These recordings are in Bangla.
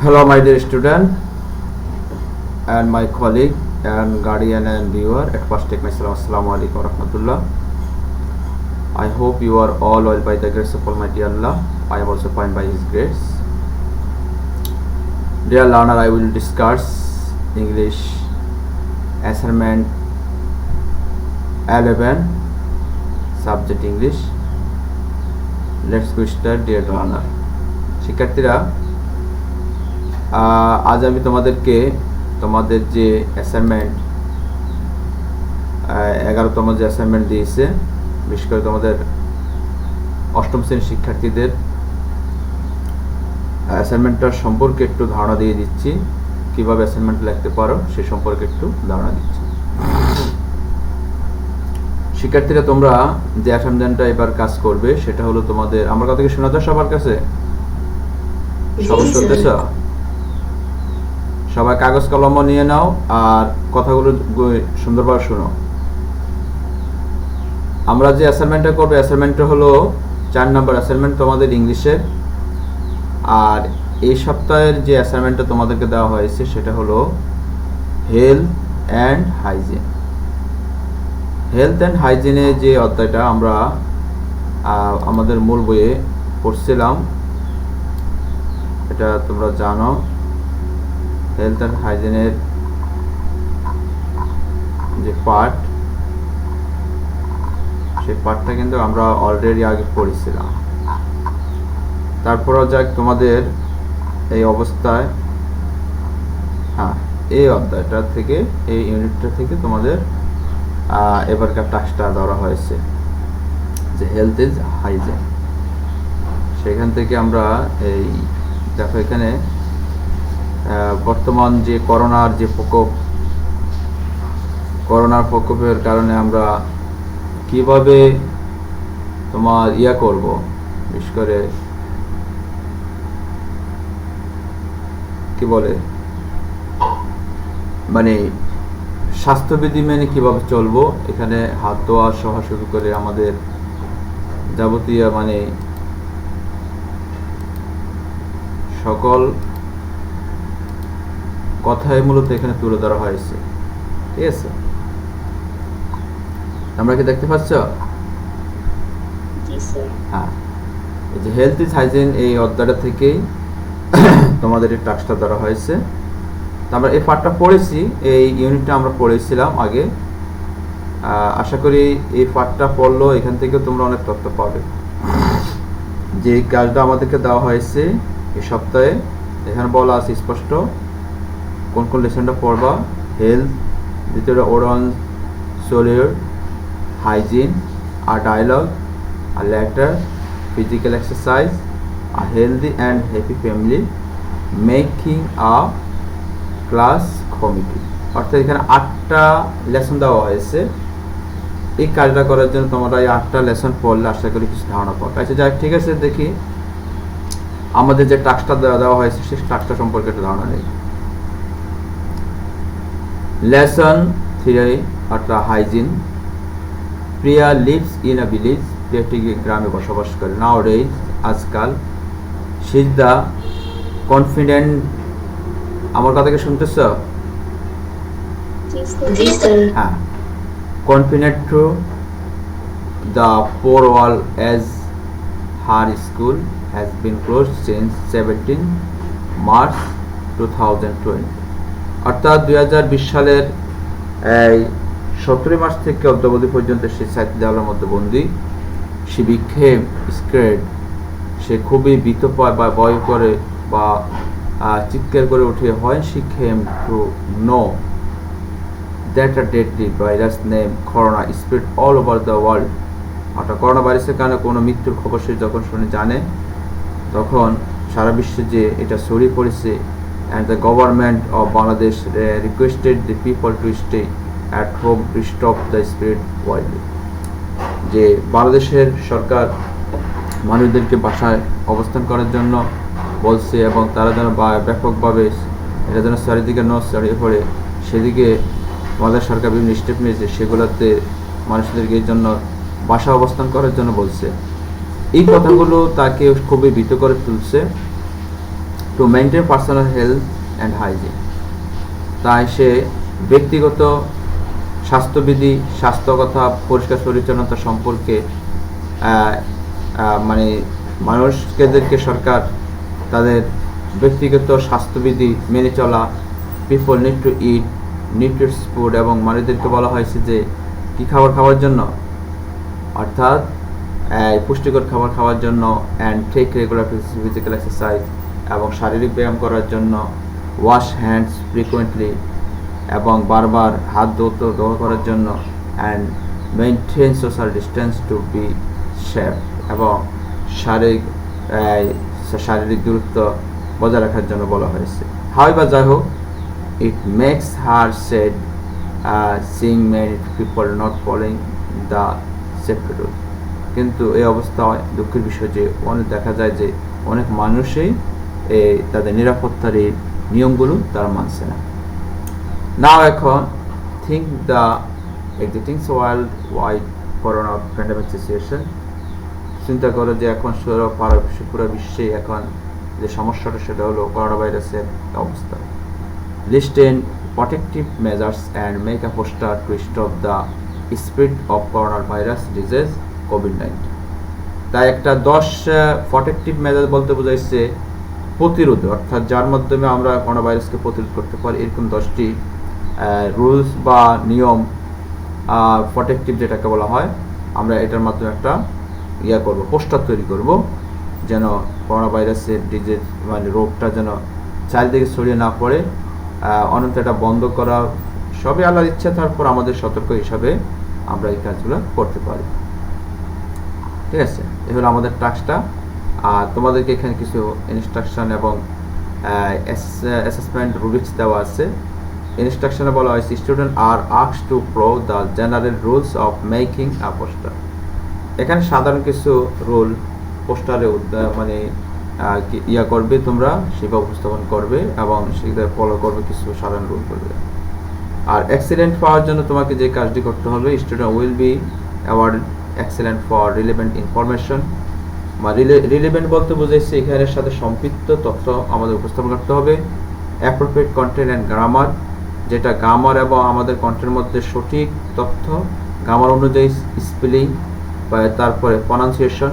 Hello, my dear student and my colleague and guardian and viewer. At first, take myself. Assalamu alaikum warahmatullah. I hope you are all well by the grace of Almighty Allah. I am also fine by His grace. Dear learner, I will discuss English assignment 11, subject English. Let's go start, dear learner. শিক্ষার্থীরা, আজ আমি তোমাদেরকে তোমাদের যে অ্যাসাইনমেন্ট 11তম যে অ্যাসাইনমেন্ট দিয়েছে, বিশেষ করে তোমাদের অষ্টম শ্রেণীর শিক্ষার্থীদের অ্যাসাইনমেন্টটার সম্পর্কে একটু ধারণা দিয়ে দিচ্ছি। কিভাবে অ্যাসাইনমেন্ট লিখতে পারো সে সম্পর্কে একটু ধারণা দিচ্ছি। শিক্ষার্থীরা, তোমরা যে অ্যাসাইনমেন্টটা এবার কাজ করবে সেটা হলো তোমাদের, আমার কথা কি শোনা যায় সবার কাছে? সবাই শুনতেছ? সবাই কাগজ কলম নিয়ে নাও আর কথাগুলো সুন্দরভাবে শোনো। আমরা যে অ্যাসাইনমেন্টটা করবো, অ্যাসাইনমেন্টটা হলো 4 নম্বর অ্যাসাইনমেন্ট তোমাদের ইংলিশের। আর এই সপ্তাহের যে অ্যাসাইনমেন্টটা তোমাদেরকে দেওয়া হয়েছে সেটা হলো health and hygiene. Health and হাইজিনের যে অধ্যায়টা আমরা আমাদের মূল বইয়ে পড়ছিলাম, এটা তোমরা জানো। হেলথ অ্যান্ড হাইজিনের যে পার্ট, সেই পার্টটা কিন্তু আমরা অলরেডি আগে পড়েছিলাম। তারপরও যাক, তোমাদের এই অবস্থায় এই অধ্যায়টা থেকে, এই ইউনিটটা থেকে তোমাদের এবারকার টাস্কটা ধরা হয়েছে যে হেলথ ইজ হাইজিন। সেখান থেকে আমরা এই দেখো, এখানে বর্তমান যে করোনার যে প্রকোপ, করোনার প্রকোপের কারণে আমরা কিভাবে তোমার করব, বিশেষ করে কি বলে মানে স্বাস্থ্যবিধি মেনে কিভাবে চলবো, এখানে হাত ধোয়া সহ শুরু করে আমাদের যাবতীয় মানে সকল কথাই মূলত এখানে তুলে ধরা হয়েছে। ঠিক আছে, আমরা কি দেখতে পাচ্ছ? হ্যাঁ, এই যে হেলথ ইজ হাইজিন এই অধ্যায়টা থেকেই তোমাদের এই টাস্কটা ধরা হয়েছে। আমরা এই পার্টটা পড়েছি, এই ইউনিটটা আমরা পড়েছিলাম আগে। আশা করি এই পার্টটা পড়লো এখান থেকে তোমরা অনেক তথ্য পাবে। যে কাজটা আমাদেরকে দেওয়া হয়েছে এই সপ্তাহে, এখানে বলা আছে স্পষ্ট কোন কোন লেসনটা পড়বা। হেলথ, দ্বিতীয়টা ওরাল সোলিউর, হাইজিন, আর ডায়লগ, আর লেটার, ফিজিক্যাল এক্সারসাইজ, আর healthy and happy family, making a class committee. অর্থাৎ এখানে 8টা লেসন দেওয়া হয়েছে। এই কাজটা করার জন্য তোমরা এই 8টা লেসন পড়লে আশা করি কিছু ধারণা পাবে। আচ্ছা যাই, ঠিক আছে, দেখি আমাদের যে টাস্কটা দেওয়া হয়েছে সেই টাস্কটা সম্পর্কে একটু ধারণা নেই। লেসন 3 অর্থাৎ hygiene. Priya lives in a village. Priya একটি গ্রামে বসবাস করে। নাও ডেজ, আজকাল। She is the confident. আমার কথাকে শুনতেছ? হ্যাঁ, confident to the poor world as her school has been closed since 17 March 2020। অর্থাৎ 2020 সালের এই 17 মার্চ থেকে অদ্যাবধি পর্যন্ত সে 7 দেওয়ালের মধ্যে বন্দী। সে became scared, সে খুবই ভীত পায় বা ভয় করে বা চিৎকার করে ওঠে। when she came to know that a deadly virus named corona spread all over the world। অর্থাৎ করোনা ভাইরাসের কারণে কোনো মৃত্যুর খবর সে যখন জানে, তখন সারা বিশ্বে যে এটা ছড়িয়ে পড়েছে। And the government of Bangladesh requested the people to stay at home to stop the spread widely. যে বাংলাদেশের সরকার মানুষদেরকে বাসায় অবস্থান করার জন্য বলছে এবং তারা যেন ব্যাপকভাবে এটা যেন চারিদিকে ছড়িয়ে পড়ে, সেদিকে আমাদের সরকার বিভিন্ন স্টেপ নিয়েছে। সেগুলোতে মানুষদেরকে এর জন্য বাসা অবস্থান করার জন্য বলছে। এই কথাগুলো তাকে খুবই ভীত করে তুলছে। To maintain personal health and hygiene. তাই সে ব্যক্তিগত স্বাস্থ্যবিধি, স্বাস্থ্যকতা, পরিষ্কার পরিচ্ছন্নতা সম্পর্কে মানে মানুষদেরকে সরকার তাদের ব্যক্তিগত স্বাস্থ্যবিধি মেনে চলা, people need to it nutritious food, এবং মানুষদেরকে বলা হয়েছে যে কী খাবার খাওয়ার জন্য, অর্থাৎ পুষ্টিকর খাবার খাওয়ার জন্য, and take regular physical exercise, এবং শারীরিক ব্যায়াম করার জন্য, ওয়াশ হ্যান্ডস ফ্রিকুয়েন্টলি, এবং বারবার হাত ধোয়া করার জন্য, and maintain social distance to be safe, এবং শারীরিক দূরত্ব বজায় রাখার জন্য বলা হয়েছে। হাউএভার, যাই হোক, it makes her sad seeing many people not following the safety rule. কিন্তু এই অবস্থায় দুঃখের বিষয় যে অনেক দেখা যায় যে অনেক মানুষই তাদের নিরাপত্তার এই নিয়মগুলো তারা মানছে না। নাও এখন think the existing worldwide corona pandemic situation. চিন্তা করো যে এখন পুরো বিশ্বে এখন যে সমস্যাটা সেটা হলো করোনা ভাইরাসের অবস্থা। List 10 protective measures and make a poster to stop the spread of coronavirus disease COVID-19. তাই একটা 10 প্রটেক্টিভ মেজার বলতে বোঝাইছে প্রতিরোধ, অর্থাৎ যার মাধ্যমে আমরা করোনা ভাইরাসকে প্রতিরোধ করতে পারি, এরকম 10টি রুলস বা নিয়ম, প্রটেক্টিভ যেটাকে বলা হয়, আমরা এটার মাধ্যমে একটা করব, পোস্টার তৈরি করব, যেন করোনা ভাইরাসের ডিজিজ মানে রোগটা যেন চারিদিকে ছড়িয়ে না পড়ে, অনন্ত এটা বন্ধ করা সবই আল্লাহর ইচ্ছা, তারপর আমাদের সতর্ক হিসাবে আমরা এই কাজগুলো করতে পারি। ঠিক আছে, এই হলো আমাদের টাস্কটা। আর তোমাদেরকে এখানে কিছু ইনস্ট্রাকশন এবং অ্যাসেসমেন্ট রুলস দেওয়া আছে। ইনস্ট্রাকশনে বলা হয়েছে স্টুডেন্ট আর আস্কড টু প্রো the general rules of making a poster. এখানে সাধারণ কিছু রুল পোস্টারে মানে করবে, তোমরা সেটা উপস্থাপন করবে এবং সেটা ফলো করবে, কিছু সাধারণ রুল করবে। আর এক্সিলেন্ট পাওয়ার জন্য তোমাকে যে কাজটি করতে হবে, student will be award excellent for relevant information. Relevant বলতে বোঝাইছে এখানের সাথে সম্পৃক্ত তথ্য আমাদের উপস্থাপন করতে হবে। অ্যাপ্রোপ্রিয়েট কন্টেন্ট অ্যান্ড গ্রামার, যেটা গ্রামার এবং আমাদের কন্টেন্টের মধ্যে সঠিক তথ্য, গ্রামার অনুযায়ী স্পেলিং, তারপরে pronunciation,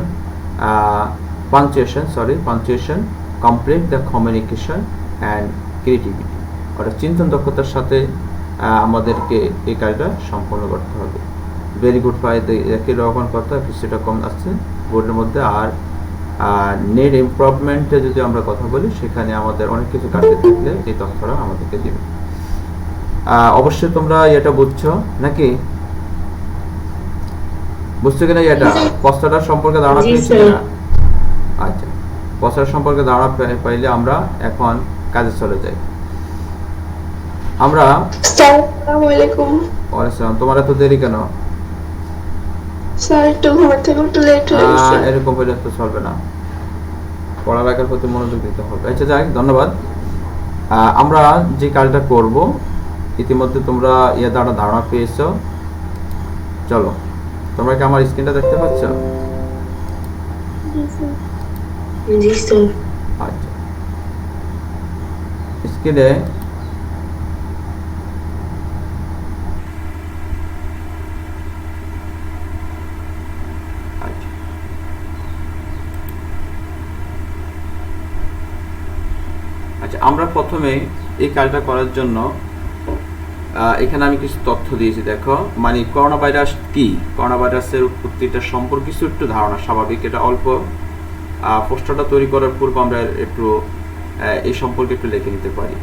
punctuation, complete the communication and creativity, অর্থাৎ চিন্তন দক্ষতার সাথে আমাদেরকে এই কাজটা সম্পন্ন করতে হবে। ভেরি গুড পাইতে একই রকম কথা, কিছুটা কম আসছে বোর্ডের মধ্যে। আর নেট ইমপ্রুভমেন্টে যদি আমরা কথা বলি, সেখানে আমাদের অনেক কিছু কাটতে থাকলে এই তথ্যটা আমাদেরকে দেবে। অবশ্যই তোমরা এটা বুঝছো নাকি? বুঝছো কিনা এটা? পোস্টারটা সম্পর্কে ধারণা পেয়েছি কিনা? আচ্ছা, পোস্টার সম্পর্কে ধারণা পাইলে আমরা এখন কাজে চলে যাই। আমরা আসসালামু আলাইকুম। ওয়ালাইকুম। তোমার এত দেরি কেন? স্যার একটু ঘুম থেকে একটু লেট হয়ে গেছে। এরকম হলে তো চলবে না, পড়ালেখার প্রতি মনোযোগ দিতে হবে। আচ্ছা যাই, ধন্যবাদ। আমরা যে কাজটা করব, ইতিমধ্যে তোমরা দ্বারা ধারণা পেয়েছো। চলো, তোমরা কি আমার স্ক্রিনটা দেখতে পাচ্ছ? জি স্যার। আচ্ছা, স্ক্রিনে আমরা প্রথমে এই কাজটা করার জন্য এখানে আমি কিছু তথ্য দিয়েছি। দেখো, মানে করোনা ভাইরাস কি, করোনা ভাইরাসের উৎপত্তিটা সম্পর্কে কিছু একটু ধারণা স্বাভাবিক, এটা অল্প। পোস্টারটা তৈরি করার পূর্বে আমরা একটু এই সম্পর্কে একটু লিখে নিতে পারি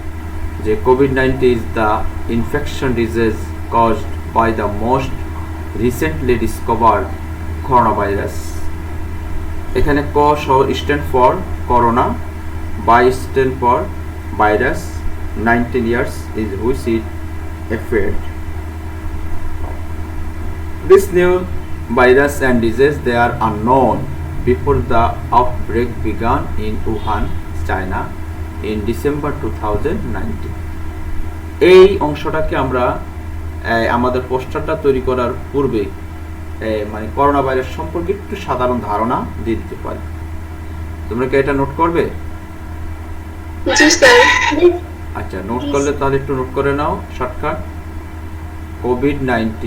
যে COVID-19 is the infection disease caused by the most recently discovered corona virus. এখানে CO stand for corona, VI stand for virus, 19 years is which it affected. This new virus and disease, they are unknown before the outbreak began in Wuhan, China in December 2019. এই অংশটাকে আমরা আমাদের পোস্টারটা তৈরি করার পূর্বে মানে করোনা ভাইরাস সম্পর্কে একটু সাধারণ ধারণা দিয়ে দিতে পারি। তোমরা কি এটা নোট করবে? জি স্যার। আচ্ছা, নোট করলে তাহলে একটু নোট করে নাও shortcut. COVID-19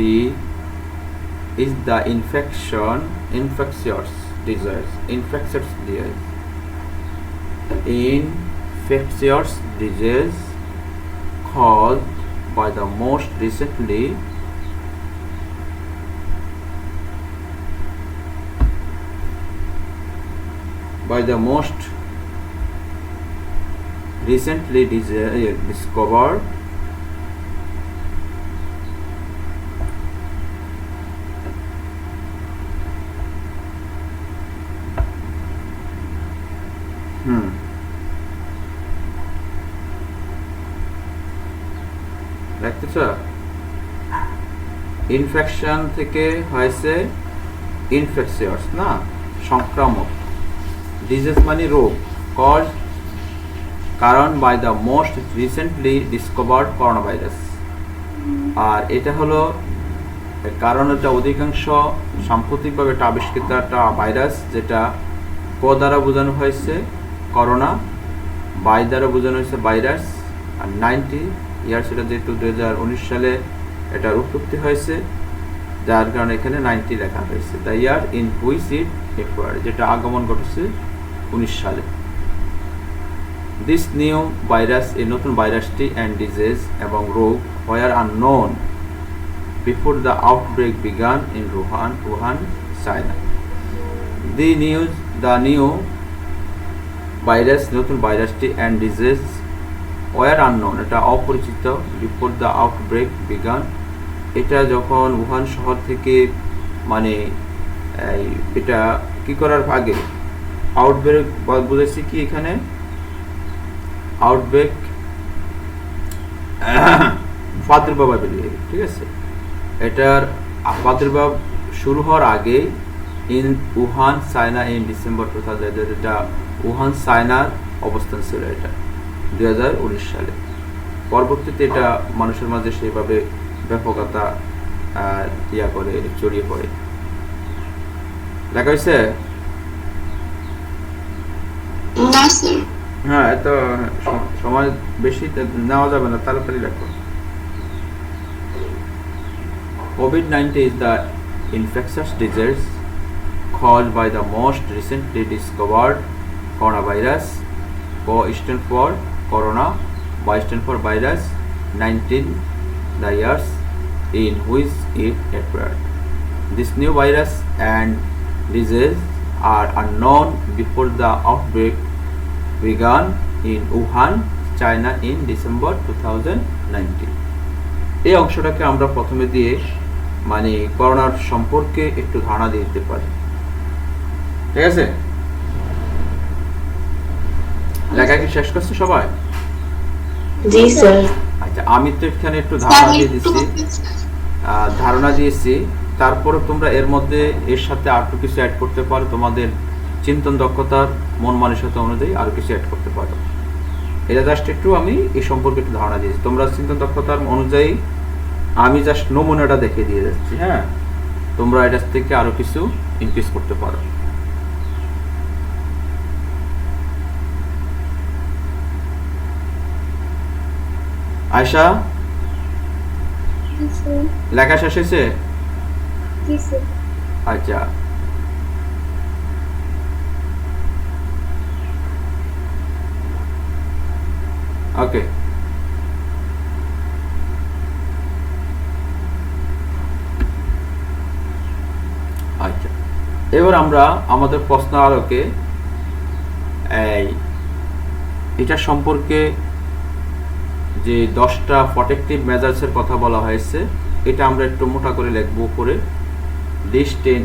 is the infectious disease caused by the most recently discovered দেখতেছ, ইনফেকশন থেকে হয়েছে ইনফেকশিয়াস, না সংক্রামক, ডিজিজ মানে রোগ, কজ কারণ by the most recently discovered corona virus. আর এটা হলো কারণ, এটা অধিকাংশ সাম্প্রতিকভাবে একটা আবিষ্কৃত একটা ভাইরাস, যেটা ক দ্বারা বোঝানো হয়েছে করোনা, বাই দ্বারা বোঝানো হয়েছে ভাইরাস, আর 90 ইয়ার্স, এটা যেহেতু 2019 সালে এটা উৎপত্তি হয়েছে, যার কারণে এখানে 90 লেখা হয়েছে। The year in which it appeared, যেটা আগমন ঘটেছে 19 সালে। দিস নিউ ভাইরাস, এই নতুন ভাইরাসটি, অ্যান্ড ডিজিজ এবং রোগ, were unknown before the outbreak began in Wuhan, China. The new virus, নতুন ভাইরাসটি, অ্যান্ড ডিজিজ ওয়ার আননোন, এটা অপরিচিত, বিফোর দ্য আউটব্রেক বিগান, এটা যখন উহান শহর থেকে মানে এটা কি করার আগে, আউটব্রেক বুঝেছি কি এখানে, আউটব্রেক প্রাদুর্ভাব বেরিয়ে, ঠিক আছে, এটার প্রাদুর্ভাব শুরু হওয়ার আগে in Wuhan China in December 2000, এটা উহান চায়নার অবস্থান ছিল এটা 2019 সালে। পরবর্তীতে এটা মানুষের মাঝে সেইভাবে ব্যাপকতা করে ছড়িয়ে পড়ে। লেখা হয়েছে? হ্যাঁ, এত সময় বেশি নেওয়া যাবে না, তাড়াতাড়ি লেখো। COVID-19 is the infectious disease caused by the most recently discovered coronavirus. Co stand for corona, Y stand for virus, 19 the years in which it appeared. This new virus and disease are unknown before the outbreak began in Wuhan, China in December 2019. এই অংশটাকে আমরা প্রথমে দিয়ে মানে করোনার সম্পর্কে একটু ধারণা দিয়ে দিতে পারি, ঠিক আছে? লেখা কি শেষ করছে সবাই? জি স্যার। আচ্ছা, আমি তো এখানে একটু ধারণা দিয়েছি, তারপরে তোমরা এর মধ্যে এর সাথে আর কিছু অ্যাড করতে পারো, তোমাদের চিন্তন দক্ষতার মন মানসিকতা অনুযায়ী আরো কিছু অ্যাড করতে পারো। এটা জাস্ট একটু আমি এই সম্পর্কে একটু ধারণা দিয়েছি, তোমরা চিন্তন দক্ষতার অনুযায়ী আমি জাস্ট নমুনাটা দেখে দিয়ে যাচ্ছি। হ্যাঁ, তোমরা এটা থেকে আরো কিছু ইনক্রিজ করতে পারো। আয়শা, লেখা শেষ হয়েছে? আচ্ছা, ওকে। আচ্ছা, এবার আমরা আমাদের প্রশ্ন আলোকে এটা সম্পর্কে যে 10টা প্রটেক্টিভ মেজার্সের কথা বলা হয়েছে, এটা আমরা একটু মোটা করে লিখব উপরে। List 10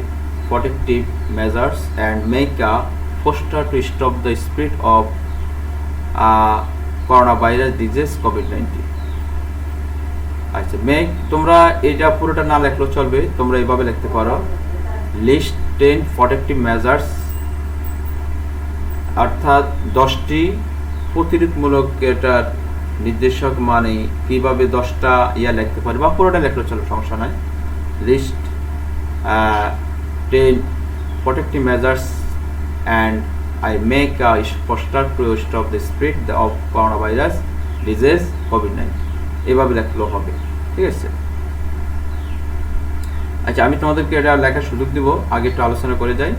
protective measures and make a foster to stop the spread of coronavirus disease COVID-19. আচ্ছা, মেক, তোমরা এটা পুরোটা না লিখলেও চলবে, তোমরা এইভাবে লিখতে পারো, লিস্ট 10 protective measures, অর্থাৎ 10টি প্রতিরোধমূলক এটার নির্দেশক, মানে কিভাবে 10টা লিখতে পারে, বা পুরোটা লিখলেও চলবে, সমস্যা নাই। List 10 protective measures and I make a poster to stop the spread of coronavirus disease COVID-19 এভাবে লেখলেও হবে, ঠিক আছে। আচ্ছা, আমি তোমাদেরকে এটা লেখার সুযোগ দিব, আগে একটু আলোচনা করে যাই।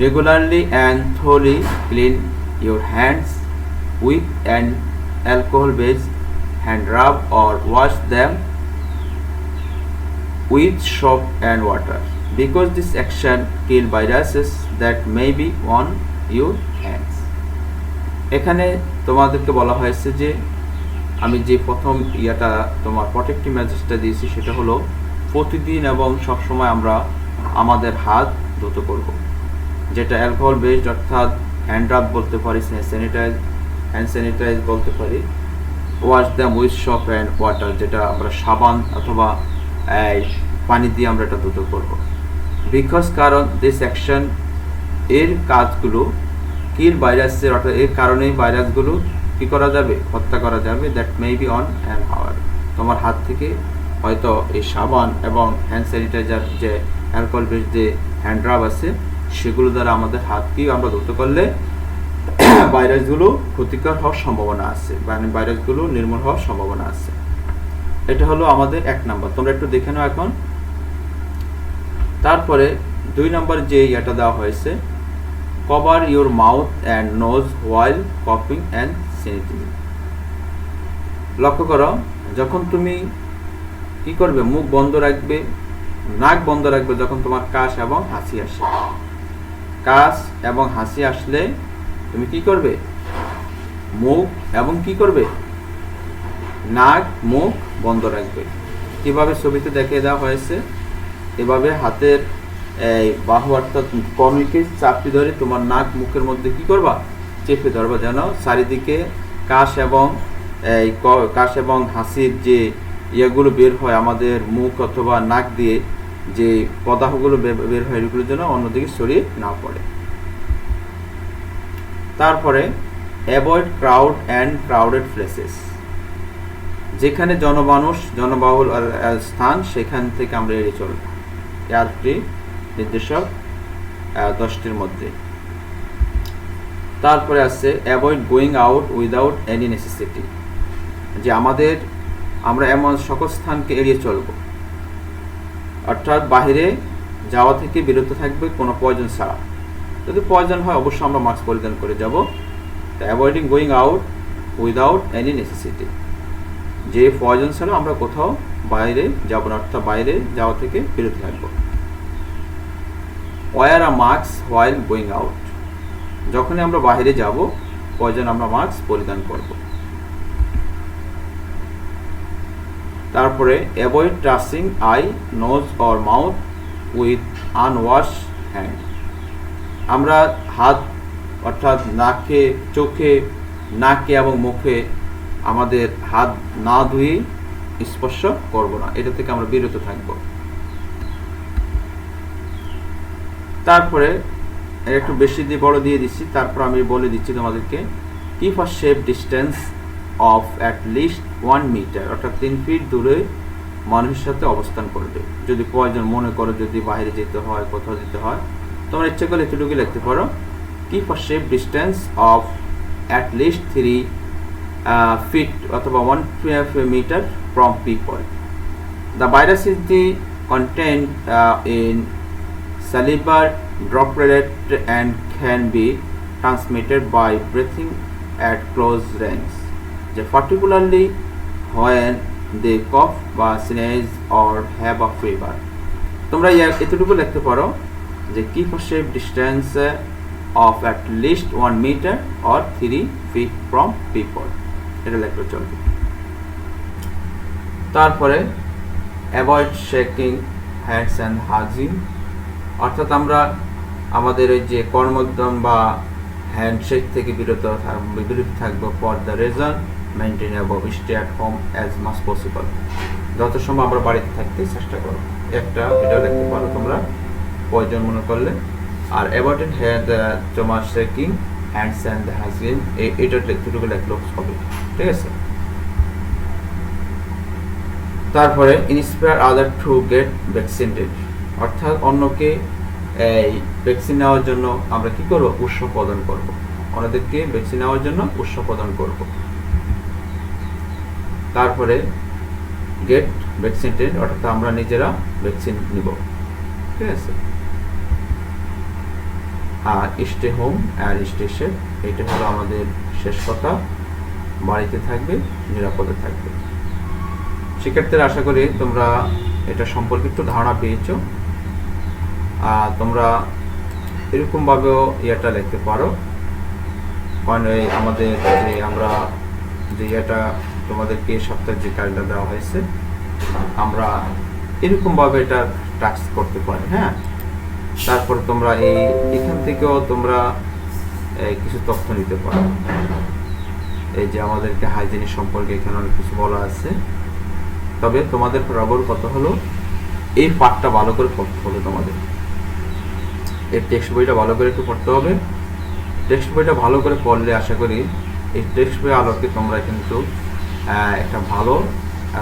Regularly and thoroughly clean your hands with an alcohol based hand rub or wash them with soap and water because this action kill viruses that may be on your hands. এখানে তোমাদেরকে বলা হয়েছে যে আমি যে প্রথম তোমার প্রোটেক্টিভ মেজার্সটা দিয়েছি সেটা হলো প্রতিদিন এবং সবসময় আমরা আমাদের হাত ধুতে করব, যেটা অ্যালকোহল বেসড, অর্থাৎ হ্যান্ড রাব বলতে পারি, হ্যান্ড স্যানিটাইজ বলতে পারি, wash them with soap and water, যেটা আমরা সাবান অথবা পানি দিয়ে আমরা এটা ধুতে করব। বিকজ কারণ দিস অ্যাকশন এর কাজগুলো কিল ভাইরাসের, অর্থাৎ এর কারণেই ভাইরাসগুলো কি করা যাবে, হত্যা করা যাবে, that may be on an hour, তোমার হাত থেকে হয়তো এই সাবান এবং হ্যান্ড স্যানিটাইজার যে অ্যালকোহল বেসড যে হ্যান্ড রাব আছে সেগুলো দ্বারা আমাদের হাতকে আমরা ধুতে করলে ভাইরাসগুলো ক্ষতিকর হওয়ার সম্ভাবনা আছে, মানে ভাইরাসগুলো নির্মূল হওয়ার সম্ভাবনা আছে। এটা হলো আমাদের 1 নাম্বার, তোমরা একটু দেখে নাও এখন। তারপরে 2 নাম্বার যে এটা দেওয়া হয়েছে, cover your mouth and nose while কফিং অ্যান্ড স্নিজিং। লক্ষ্য করো, যখন তুমি কি করবে, মুখ বন্ধ রাখবে, নাক বন্ধ রাখবে যখন তোমার কাশ এবং হাসি আসে। কাশ এবং হাসি আসলে তুমি কি করবে, মুখ এবং কি করবে, নাক মুখ বন্ধ রাখবে। কিভাবে ছবিতে দেখিয়ে দেওয়া হয়েছে, এভাবে হাতের এই বাহু অর্থাৎ কনুইকে চাপটি ধরে তোমার নাক মুখের মধ্যে কি করবা, চেপে ধরবা, যেন চারিদিকে কাশ এবং হাসির যে ইয়েগুলো বের হয় আমাদের মুখ অথবা নাক দিয়ে, যে পদার্থগুলো বের হয় এগুলো যেন অন্যদিকে ছড়িয়ে না পড়ে। তারপরে avoid crowd and crowded places, যেখানে জনবাহুল স্থান সেখান থেকে আমরা এড়িয়ে চলব। 8টি নির্দেশক 10টির মধ্যে। তারপরে আছে avoid going out without any necessity, যে আমরা এমন সকল স্থানকে এড়িয়ে চলব, অর্থাৎ বাহিরে যাওয়া থেকে বিরত থাকবে কোনো প্রয়োজন ছাড়া। যদি প্রয়োজন হয় অবশ্যই আমরা মাস্ক পরিধান করে যাব। Avoiding going out without any necessity, যে প্রয়োজন ছাড়া আমরা কোথাও বাইরে যাব না, অর্থাৎ বাইরে যাওয়া থেকে বিরত থাকব। ওয়্যার আ মাস্ক হোয়াইল গোয়িং আউট, যখনই আমরা বাইরে যাব প্রয়োজন আমরা মাস্ক পরিধান করব। তারপরে avoid touching eye, nose or mouth with unwash hand, আমরা হাত অর্থাৎ নাকে এবং মুখে আমাদের হাত না ধুয়ে স্পর্শ করব না, এটা থেকে আমরা বিরত থাকব। তারপরে একটু বেশি বড় দিয়ে দিচ্ছি, তারপর আমি বলে দিচ্ছি তোমাদেরকে, keep a safe distance of at least 1 metre, অর্থাৎ 3 ফিট দূরে মানুষের সাথে অবস্থান করবে। যদি প্রয়োজন মনে করো, যদি বাইরে যেতে হয়, কোথাও যেতে হয়, তোমরা ইচ্ছে করলে এতটুকু লিখতে পারো, keep a safe distance of at list 3 feet অথবা 1 meter from people. The virus is contained in saliva droplet and can be transmitted by breathing at close range, particularly when they cough, sneeze or have a fever. তোমরা এতটুকু লিখতে পারো যে keep a safe distance of at least 1 meter or 3 feet from people, এটা লিখলে চলবে। তারপরে avoid shaking hands and hugging, অর্থাৎ আমরা আমাদের ওই যে কর্মোদ্যম বা হ্যান্ডশেক থেকে বিরত থাকবো। For the reason maintain above, stay at home as much possible, যত সম্ভব আমরা বাড়িতে থাকতে চেষ্টা করো। এটা লিখতে পারো তোমরা প্রয়োজন মনে করলে। আর অ্যাভয়েড তোমার শেকিং হ্যান্ডস অ্যান্ড হাগিং, এটা লিখতে লেখলো হবে, ঠিক আছে। তারপরে inspire other to get vaccinated, অর্থাৎ অন্যকে এই ভ্যাকসিন নেওয়ার জন্য আমরা কি করব, উৎসাহ প্রদান করব, ওনাদেরকে ভ্যাকসিন নেওয়ার জন্য উৎসাহ প্রদান করব। তারপরে গেট ভ্যাকসিনেটেড, অর্থাৎ আমরা নিজেরা ভ্যাকসিন নিব, ঠিক আছে। আর স্টে হোম আর স্টে সেফ, এটা হলো আমাদের শেষ কথা। বাড়িতে থাকবে, নিরাপদে থাকবে। শিক্ষার্থীরা, আশা করি তোমরা এটা সম্পর্কে একটু ধারণা পেয়েছো। তোমরা এরকমভাবেও ইয়েটা লিখতে পারো, মানে আমাদের যে আমরা যে ইয়েটা তোমাদেরকে সপ্তাহের যে কাজটা দেওয়া হয়েছে, আমরা এরকমভাবে এটা টাস্ক করতে পারি। হ্যাঁ, তারপর তোমরা এখান থেকেও তোমরা কিছু তথ্য নিতে পারো। এই যে আমাদেরকে হাইজিনিক সম্পর্কে এখানে অনেক কিছু বলা আছে, তবে তোমাদের বরাবর কথা হলো এই পাঠটা ভালো করে পড়তে হবে। তোমাদের এই টেক্সট বইটা ভালো করে একটু পড়তে হবে। টেক্সট বইটা ভালো করে পড়লে আশা করি এই টেক্সট বই আলোকে তোমরা কিন্তু একটা ভালো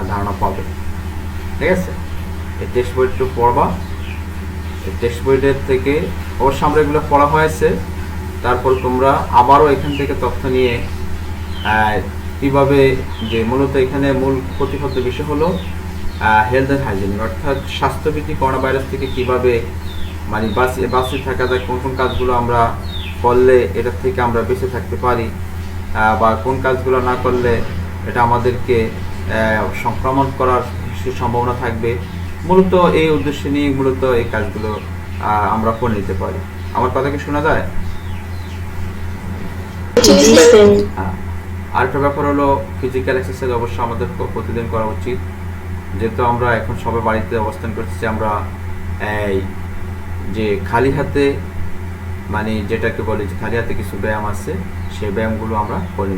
ধারণা পাবে, ঠিক আছে। এই টেক্সট বইটা একটু পড়বা। এই টেক্সট বইটার থেকে অবশ্য আমরা এগুলো পড়া হয়েছে, তারপর তোমরা আবারও এখান থেকে তথ্য নিয়ে কীভাবে, যে মূলত এখানে মূল প্রতিপাদ্য বিষয় হলো হেলথ অ্যান্ড হাইজিনিক, অর্থাৎ স্বাস্থ্যবিধি করোনা ভাইরাস থেকে কীভাবে মানে বাঁচিয়ে থাকা যায়, কোন কোন কাজগুলো আমরা করলে এটার থেকে আমরা বেঁচে থাকতে পারি, বা কোন কাজগুলো না করলে এটা আমাদেরকে সংক্রমণ করার সম্ভাবনা থাকবে। মূলত এই উদ্দেশ্যে নিয়ে মূলত এই কাজগুলো আমরা করে নিতে পারি। আমার কথা কি শোনা যায়? আরেকটা ব্যাপার হলো ফিজিক্যাল এক্সারসাইজ অবশ্যই আমাদের প্রতিদিন করা উচিত। যেহেতু আমরা এখন সবাই বাড়িতে অবস্থান করছি, আমরা এই যে খালি হাতে, মানে যেটাকে বলে যে খালি হাতে কিছু ব্যায়াম আছে, সেই ব্যায়ামগুলো আমরা করি।